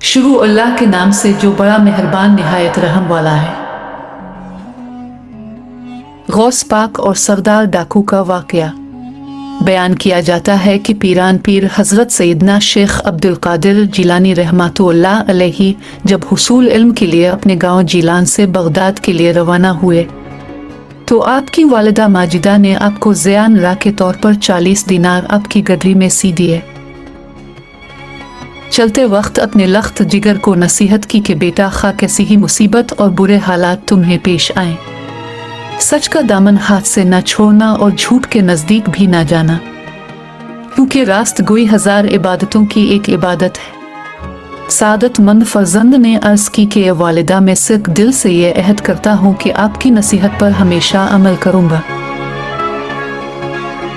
शुरू अल्लाह के नाम से जो बड़ा मेहरबान निहायत रहम वाला है। गौस पाक और सरदार डाकू का वाकया बयान किया जाता है कि पीरान पीर हज़रत सैयदना शेख अब्दुल कादिर जिलानी रहमतुल्लाह अलैहि जब हुसूल इल्म के लिए अपने गांव जिलान से बगदाद के लिए रवाना हुए तो आपकी वालिदा माजिदा ने आपको ज़ियान रा के तौर पर 40 दिनार आपकी गडरी में सी दिए। चलते वक्त अपने लख्त जिगर को नसीहत की कि बेटा खा कैसी ही मुसीबत और बुरे हालात तुम्हें पेश आए, सच का दामन हाथ से न छोड़ना और झूठ के नज़दीक भी न जाना, क्योंकि रास्त गोई 1000 इबादतों की एक इबादत है। सादतमंद फर्जंद ने अर्ज की कि वालिदा मैं सिर्फ दिल से ये अहद करता हूँ कि आपकी नसीहत पर हमेशा अमल करूँगा।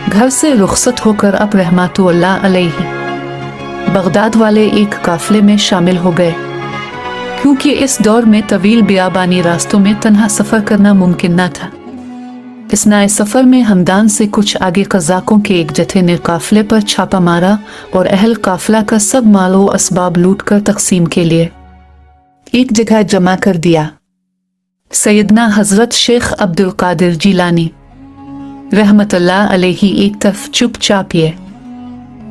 घर से रुखसत होकर अब रहमतुल्लाह अलैहि बगदाद वाले एक काफिले में शामिल हो गए, क्योंकि इस दौर में तवील बियाबानी रास्तों में तन्हा सफ़र करना मुमकिन न था। इस नए सफ़र में हमदान से कुछ आगे कज़ाकों के एक जत्थे ने काफिले पर छापा मारा और अहल काफिला का सब मालो असबाब लूट कर तकसीम के लिए एक जगह जमा कर दिया। सैयदना हज़रत शेख अब्दुल कादिर जिलानी रहमतुल्लाह अलैहि एक तरफ चुपचाप ये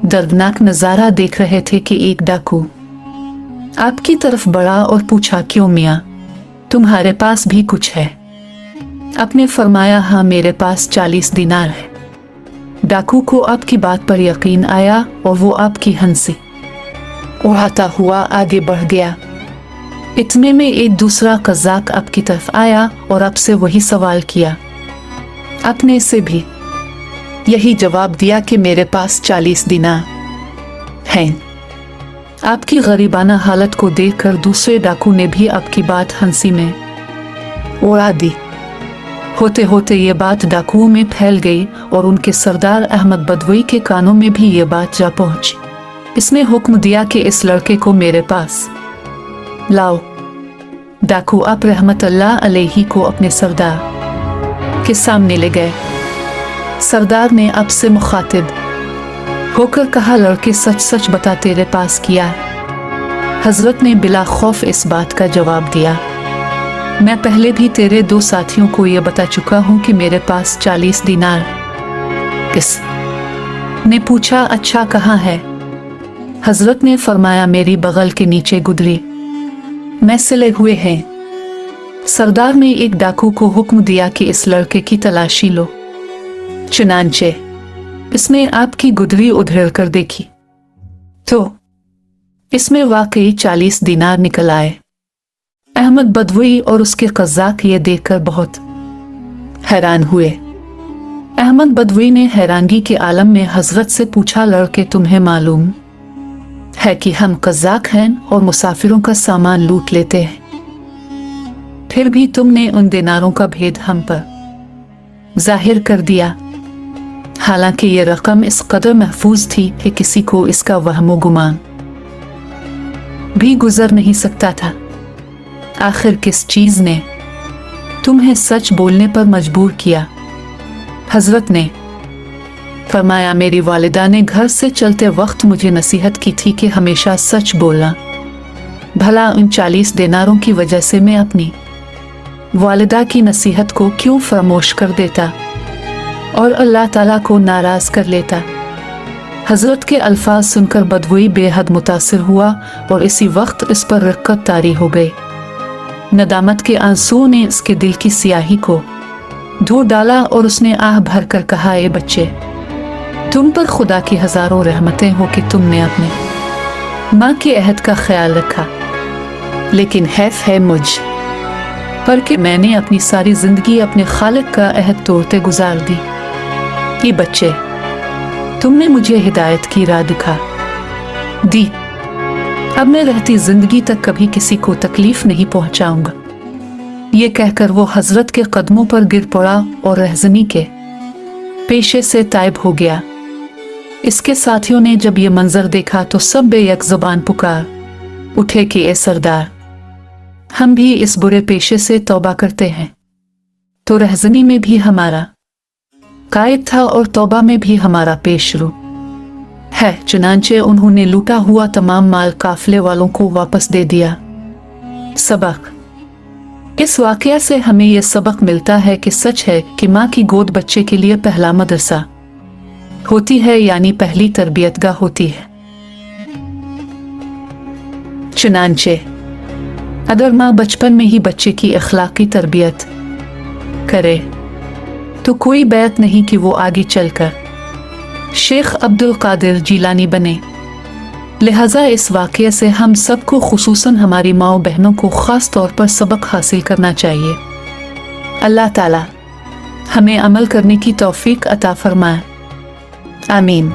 दर्दनाक नज़ारा देख रहे थे कि एक डाकू आपकी तरफ बढ़ा और पूछा, क्यों मियाँ, तुम्हारे पास भी कुछ है? आपने फरमाया, हाँ मेरे पास 40 दिनार है। डाकू को आपकी बात पर यकीन आया और वो आपकी हंसी उड़ाता हुआ आगे बढ़ गया। इतने में एक दूसरा कज़ाक आपकी तरफ आया और आपसे वही सवाल किया। आपने इसे भी यही जवाब दिया कि मेरे पास 40 दिनार हैं। आपकी गरीबाना हालत को देखकर दूसरे डाकू ने भी आपकी बात हंसी में उड़ा दी। होते होते ये बात डाकुओं में फैल गई और उनके सरदार अहमद बदवी के कानों में भी ये बात जा पहुंची। इसने हुक्म दिया कि इस लड़के को मेरे पास लाओ। डाकू आप रहमतुल्लाह अलैहि को अपने सरदार के सामने ले गए। सरदार ने आपसे मुखातिब होकर कहा, लड़के सच सच बता, तेरे पास किया है? हजरत ने बिला खौफ इस बात का जवाब दिया, मैं पहले भी तेरे 2 साथियों को यह बता चुका हूं कि मेरे पास 40 दिनार। किस ने पूछा, अच्छा कहाँ है? हजरत ने फरमाया, मेरी बगल के नीचे गुदरी में सिले हुए हैं। सरदार ने एक डाकू को हुक्म दिया कि इस लड़के की तलाशी लो। चुनांचे इसने आपकी गुदरी उधेड़ कर देखी तो इसमें वाकई 40 दिनार निकल आए। अहमद बदवी और उसके कज़ाक ये देखकर बहुत हैरान हुए। अहमद बदवी ने हैरानगी के आलम में हजरत से पूछा, लड़के तुम्हें मालूम है कि हम कज़ाक हैं और मुसाफिरों का सामान लूट लेते हैं, फिर भी तुमने उन दिनारों का भेद हम पर जाहिर कर दिया, हालांकि ये रकम इस कदर महफूज थी कि किसी को इसका वहमो गुमान भी गुजर नहीं सकता था। आखिर किस चीज ने तुम्हें सच बोलने पर मजबूर किया? हजरत ने फरमाया, मेरी वालिदा ने घर से चलते वक्त मुझे नसीहत की थी कि हमेशा सच बोलना। भला उन 40 दिनारों की वजह से मैं अपनी वालिदा की नसीहत को क्यों फरामोश कर देता और अल्लाह ताला को नाराज कर लेता? हजरत के अल्फाज सुनकर बदवी बेहद मुतासिर हुआ और इसी वक्त इस पर रक्कत तारी हो गई। नदामत के आंसुओं ने इसके दिल की सियाही को धो डाला और उसने आह भर कर कहा, ए बच्चे, तुम पर खुदा की हजारों रहमतें हो कि तुमने अपने माँ के अहद का ख्याल रखा, लेकिन हैफ है मुझ पर कि मैंने अपनी सारी जिंदगी अपने खालिक का अहद तोड़ते गुजार दी। ये बच्चे, तुमने मुझे हिदायत की राह दिखा दी, अब मैं रहती जिंदगी तक कभी किसी को तकलीफ नहीं पहुंचाऊंगा। ये कहकर वो हजरत के कदमों पर गिर पड़ा और रहजनी के पेशे से तायब हो गया। इसके साथियों ने जब ये मंजर देखा तो सब बेयक जुबान पुकार उठे कि ए सरदार, हम भी इस बुरे पेशे से तौबा करते हैं। तो रहजनी में भी हमारा कायद था और तौबा में भी हमारा पेशरू है, चुनांचे उन्होंने लूटा हुआ तमाम माल काफले वालों को वापस दे दिया। सबक। इस वाकया से हमें यह सबक मिलता है कि सच है कि माँ की गोद बच्चे के लिए पहला मदरसा होती है, यानी पहली तरबियतगाह होती है। चुनांचे अगर माँ बचपन में ही बच्चे की अखलाकी तरबियत करे तो कोई बैत नहीं कि वो आगे चलकर शेख अब्दुल कादिर जीलानी बने। लिहाजा इस वाक़ये से हम सबको खुसूसन हमारी माँ बहनों को ख़ास तौर पर सबक हासिल करना चाहिए। अल्लाह ताला हमें अमल करने की तौफीक अता फरमाए। आमीन।